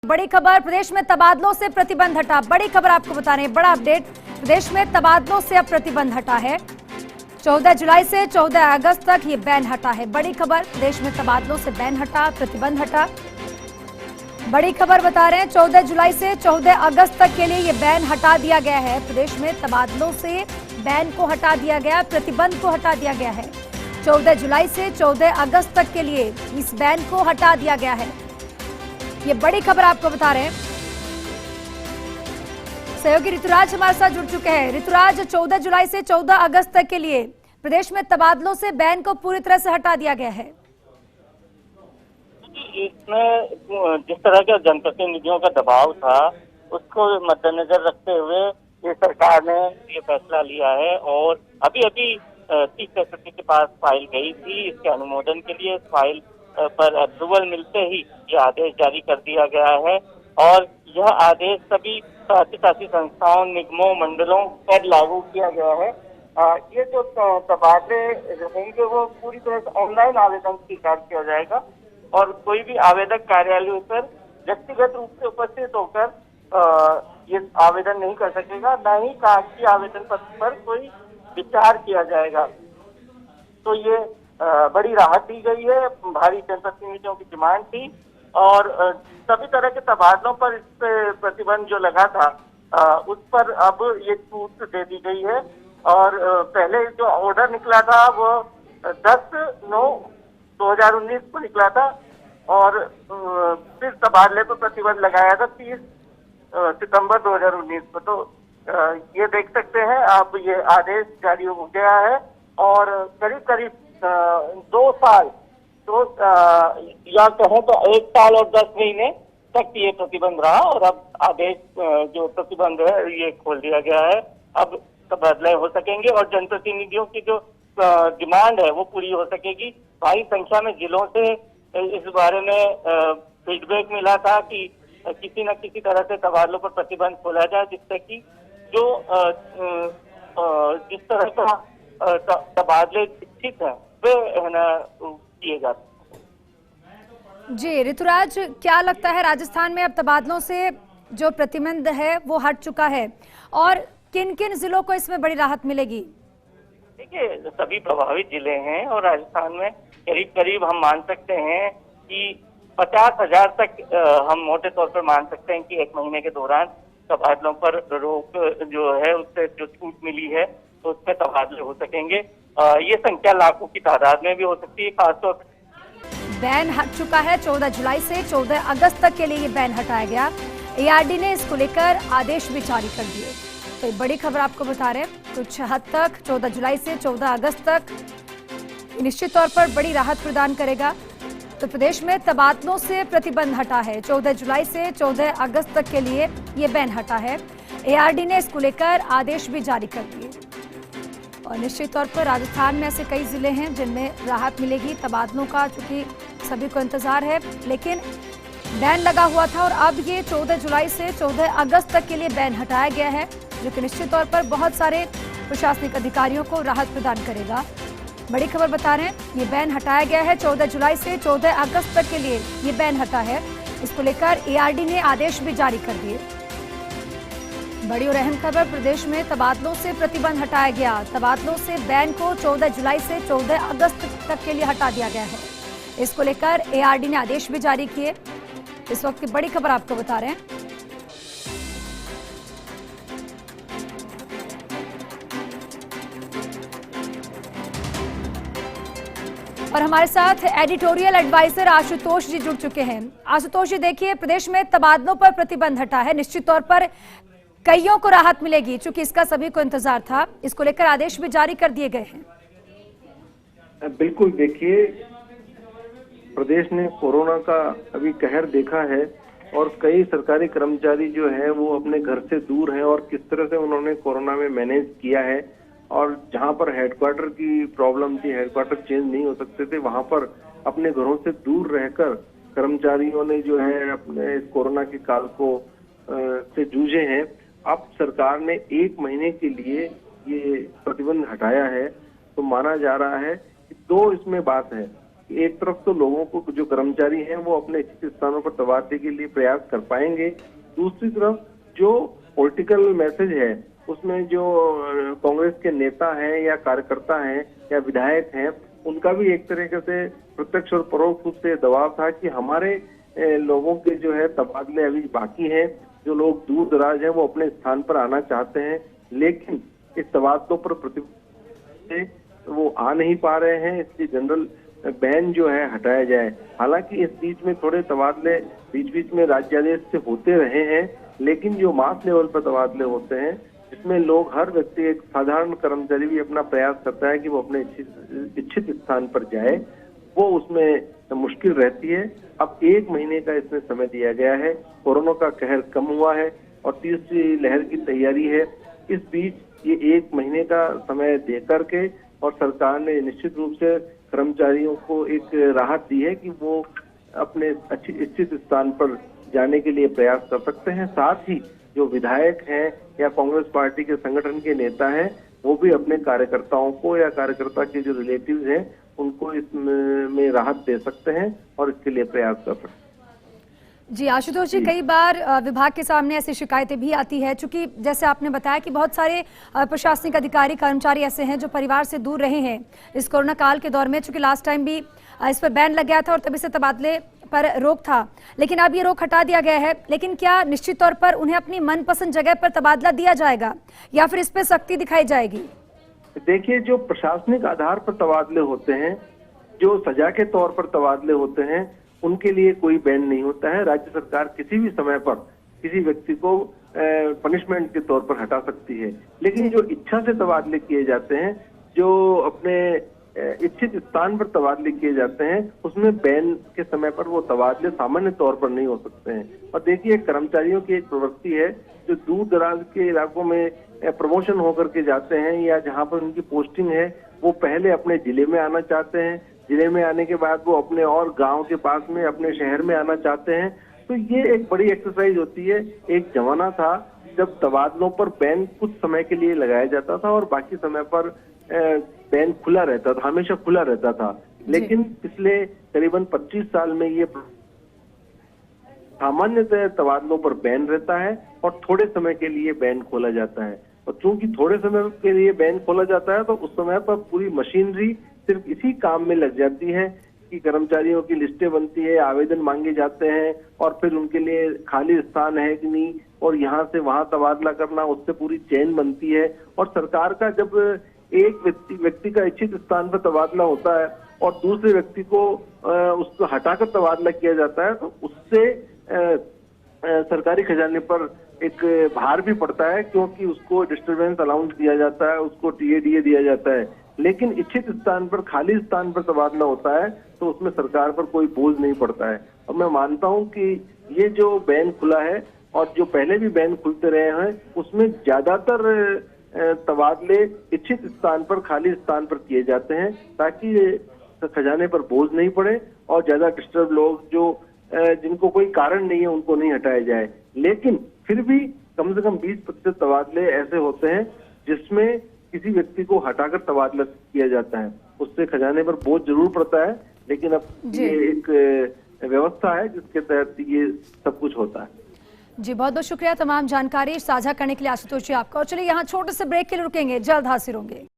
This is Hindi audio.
बड़ी खबर, प्रदेश में तबादलों से प्रतिबंध हटा। बड़ी खबर आपको बता रहे हैं, बड़ा अपडेट। प्रदेश में तबादलों से अब प्रतिबंध हटा है। 14 जुलाई से 14 अगस्त तक ये बैन हटा है। बड़ी खबर, प्रदेश में तबादलों से बैन हटा, प्रतिबंध हटा। बड़ी खबर बता रहे हैं, 14 जुलाई से 14 अगस्त तक के लिए ये बैन हटा दिया गया है। प्रदेश में तबादलों से बैन को हटा दिया गया, प्रतिबंध को हटा दिया गया है। 14 जुलाई से 14 अगस्त तक के लिए इस बैन को हटा दिया गया है। ये बड़ी खबर आपको बता रहे हैं। सहयोगी ऋतुराज हमारे साथ जुड़ चुके हैं। ऋतुराज, 14 जुलाई से 14 अगस्त तक के लिए प्रदेश में तबादलों से बैन को पूरी तरह से हटा दिया गया है। इसमें जिस तरह का जनप्रतिनिधियों का दबाव था, उसको मद्देनजर रखते हुए ये सरकार ने ये फैसला लिया है। और अभी अभी चीफ सेक्रेटरी के पास फाइल गई थी इसके अनुमोदन के लिए। इस फाइल पर अप्रूवल मिलते ही ये आदेश जारी कर दिया गया है। और यह आदेश सभी शासी संस्थाओं, निगमों, मंडलों पर लागू किया गया है। ये जो तबादले रहेंगे वो पूरी तरह से ऑनलाइन आवेदन स्वीकार किया जाएगा और कोई भी आवेदक कार्यालय पर व्यक्तिगत रूप से उपस्थित होकर ये आवेदन नहीं कर सकेगा, न ही कागजी आवेदन पत्र पर कोई विचार किया जाएगा। तो ये बड़ी राहत दी गई है। भारी जनप्रतिनिधियों की डिमांड थी और सभी तरह के तबादलों पर इस पे प्रतिबंध जो लगा था उस पर अब ये छूट दे दी गई है। और पहले जो ऑर्डर निकला था वो 10/9/2019 को निकला था और फिर तबादले पर प्रतिबंध लगाया था 30 सितंबर 2019 को। तो ये देख सकते हैं आप, ये आदेश जारी हो गया है और करीब करीब 2 साल तो या कहें तो 1 साल और 10 महीने तक ये प्रतिबंध रहा। और अब आदेश जो प्रतिबंध है ये खोल दिया गया है। अब तबादले हो सकेंगे और जनप्रतिनिधियों की जो डिमांड है वो पूरी हो सकेगी। भारी संख्या में जिलों से इस बारे में फीडबैक मिला था कि किसी न किसी तरह से तबादलों पर प्रतिबंध खोला जाए, जिससे कि जो जिस तरह का तबादले इच्छित है वे है ना किए जाते हैं। जी ऋतुराज, क्या लगता है राजस्थान में अब तबादलों से जो प्रतिबंध है वो हट चुका है और किन किन जिलों को इसमें बड़ी राहत मिलेगी? देखिए, सभी प्रभावित जिले हैं और राजस्थान में करीब करीब हम मान सकते हैं कि 50,000 तक हम मोटे तौर पर मान सकते हैं कि 1 महीने के दौरान तबादलों पर रोक जो है उससे जो छूट मिली है तो उसमें तबादले हो सकेंगे। ये संख्या लाखों की तादाद में भी हो सकती है। खासतौर पर बैन हट चुका है। 14 जुलाई से 14 अगस्त तक के लिए ये बैन हटाया गया। एआरडी ने इसको लेकर आदेश भी जारी कर दिए। तो ये बड़ी खबर आपको बता रहे हैं। कुछ हद तक 14 जुलाई से 14 अगस्त तक निश्चित तौर पर बड़ी राहत प्रदान करेगा। तो प्रदेश में तबादलों से प्रतिबंध हटा है। 14 जुलाई से 14 अगस्त तक के लिए ये बैन हटा है। एआरडी ने इसको लेकर आदेश भी जारी कर दिए और निश्चित तौर पर राजस्थान में ऐसे कई जिले हैं जिनमें राहत मिलेगी तबादलों का, चूंकि सभी को इंतजार है। लेकिन बैन लगा हुआ था और अब ये 14 जुलाई से 14 अगस्त तक के लिए बैन हटाया गया है, जो कि निश्चित तौर पर बहुत सारे प्रशासनिक अधिकारियों को राहत प्रदान करेगा। बड़ी खबर बता रहे हैं, ये बैन हटाया गया है। 14 जुलाई से 14 अगस्त तक के लिए ये बैन हटा है। इसको लेकर एआरडी ने आदेश भी जारी कर दिए। बड़ी और अहम खबर, प्रदेश में तबादलों से प्रतिबंध हटाया गया। तबादलों से बैन को 14 जुलाई से 14 अगस्त तक के लिए हटा दिया गया है। इसको लेकर एआरडी ने आदेश भी जारी किए। इस वक्त की बड़ी खबर आपको बता रहे हैं। और हमारे साथ एडिटोरियल एडवाइजर आशुतोष जी जुड़ चुके हैं। आशुतोष जी, देखिए, प्रदेश में तबादलों पर प्रतिबंध हटा है। निश्चित तौर पर कईयों को राहत मिलेगी, चूंकि इसका सभी को इंतजार था। इसको लेकर आदेश भी जारी कर दिए गए हैं। बिल्कुल, देखिए, प्रदेश ने कोरोना का अभी कहर देखा है और कई सरकारी कर्मचारी जो है वो अपने घर से दूर हैं और किस तरह से उन्होंने कोरोना में मैनेज किया है। और जहां पर हेडक्वार्टर की प्रॉब्लम थी, हेडक्वार्टर चेंज नहीं हो सकते थे, वहां पर अपने घरों से दूर रहकर कर्मचारियों ने जो है अपने इस कोरोना के काल को से जूझे हैं। अब सरकार ने 1 महीने के लिए ये प्रतिबंध हटाया है। तो माना जा रहा है कि 2 इसमें बात है। एक तरफ तो लोगों को, जो कर्मचारी हैं वो अपने इच्छित स्थानों पर तबादले के लिए प्रयास कर पाएंगे, दूसरी तरफ जो पॉलिटिकल मैसेज है उसमें जो कांग्रेस के नेता हैं या कार्यकर्ता हैं या विधायक हैं, उनका भी एक तरीके से प्रत्यक्ष और परोक्ष रूप से दबाव था कि हमारे लोगों के जो है तबादले अभी बाकी हैं, जो लोग दूर दराज हैं वो अपने स्थान पर आना चाहते हैं, लेकिन इस तबादलों पर प्रतिबंध वो आ नहीं पा रहे हैं, इसलिए जनरल बैन जो है हटाया जाए। हालांकि इस बीच में थोड़े तबादले बीच बीच में राज्यादेश से होते रहे हैं, लेकिन जो मास लेवल पर तबादले होते हैं जिसमें लोग, हर व्यक्ति, एक साधारण कर्मचारी भी अपना प्रयास करता है कि वो अपने इच्छित स्थान पर जाए, वो उसमें मुश्किल रहती है। अब 1 महीने का इसमें समय दिया गया है, कोरोना का कहर कम हुआ है और तीसरी लहर की तैयारी है। इस बीच ये 1 महीने का समय दे करके और सरकार ने निश्चित रूप से कर्मचारियों को एक राहत दी है कि वो अपने इच्छित स्थान पर जाने के लिए प्रयास कर सकते हैं। साथ ही जो विधायक हैं या कांग्रेस पार्टी के संगठन के नेता हैं, वो भी अपने कार्यकर्ताओं को या कार्यकर्ता के जो रिलेटिव्स हैं उनको इसमें राहत दे सकते हैं और इसके लिए प्रयास कर सकते हैं। जी आशुतोष जी, कई बार विभाग के सामने ऐसी शिकायतें भी आती है, चूंकि जैसे आपने बताया कि बहुत सारे प्रशासनिक अधिकारी, कर्मचारी ऐसे हैं जो परिवार से दूर रहे हैं इस कोरोना काल के दौर में, चूंकि लास्ट टाइम भी इस पर बैन लग गया था और तभी से तबादले पर रोक था, लेकिन अब ये रोक हटा दिया गया है। लेकिन क्या निश्चित तौर पर उन्हें अपनी मनपसंद जगह पर तबादला दिया जाएगा या फिर इस पर सख्ती दिखाई जाएगी? देखिए, जो प्रशासनिक आधार पर तबादले होते हैं, जो सजा के तौर पर तबादले होते हैं, उनके लिए कोई बैन नहीं होता है। राज्य सरकार किसी भी समय पर किसी व्यक्ति को पनिशमेंट के तौर पर हटा सकती है, लेकिन जो इच्छा से तबादले किए जाते हैं, जो अपने इच्छित स्थान पर तबादले किए जाते हैं, उसमें बैन के समय पर वो तबादले सामान्य तौर पर नहीं हो सकते हैं। और देखिए, कर्मचारियों की एक प्रवृत्ति है जो दूर दराज के इलाकों में प्रमोशन होकर के जाते हैं या जहां पर उनकी पोस्टिंग है, वो पहले अपने जिले में आना चाहते हैं, जिले में आने के बाद वो अपने और गांव के पास में अपने शहर में आना चाहते हैं। तो ये एक बड़ी एक्सरसाइज होती है। एक जमाना था जब तबादलों पर बैन कुछ समय के लिए लगाया जाता था और बाकी समय पर बैन खुला रहता था, हमेशा खुला रहता था। लेकिन पिछले करीबन 25 साल में ये सामान्यतः तबादलों पर बैन रहता है और थोड़े समय के लिए बैन खोला जाता है। और चूंकि थोड़े समय के लिए बैन खोला जाता है तो उस समय पर पूरी मशीनरी सिर्फ इसी काम में लग जाती है कि कर्मचारियों की लिस्टें बनती है, आवेदन मांगे जाते हैं और फिर उनके लिए खाली स्थान है कि नहीं, और यहाँ से वहां तबादला करना, उससे पूरी चेन बनती है। और सरकार का जब एक व्यक्ति का इच्छित स्थान पर तबादला होता है और दूसरे व्यक्ति को उसको हटाकर तबादला किया जाता है, तो उससे सरकारी खजाने पर एक भार भी पड़ता है, क्योंकि उसको डिस्टर्बेंस अलाउंस दिया जाता है, उसको टीएडीए दिया जाता है। लेकिन इच्छित स्थान पर, खाली स्थान पर तबादला होता है तो उसमें सरकार पर कोई बोझ नहीं पड़ता है। और मैं मानता हूं कि ये जो बैन खुला है और जो पहले भी बैन खुलते रहे हैं, उसमें ज्यादातर तबादले इच्छित स्थान पर, खाली स्थान पर किए जाते हैं ताकि खजाने पर बोझ नहीं पड़े और ज्यादा डिस्टर्ब लोग जो जिनको कोई कारण नहीं है उनको नहीं हटाया जाए। लेकिन फिर भी कम से कम 20% तबादले ऐसे होते हैं जिसमें किसी व्यक्ति को हटाकर तबादला किया जाता है। उससे खजाने पर बोझ जरूर पड़ता है, लेकिन अब ये एक व्यवस्था है जिसके तहत ये सब कुछ होता है। जी बहुत बहुत शुक्रिया तमाम जानकारी साझा करने के लिए आशुतोष जी आपका। और चलिए यहाँ छोटे से ब्रेक के लिए रुकेंगे, जल्द हाजिर होंगे।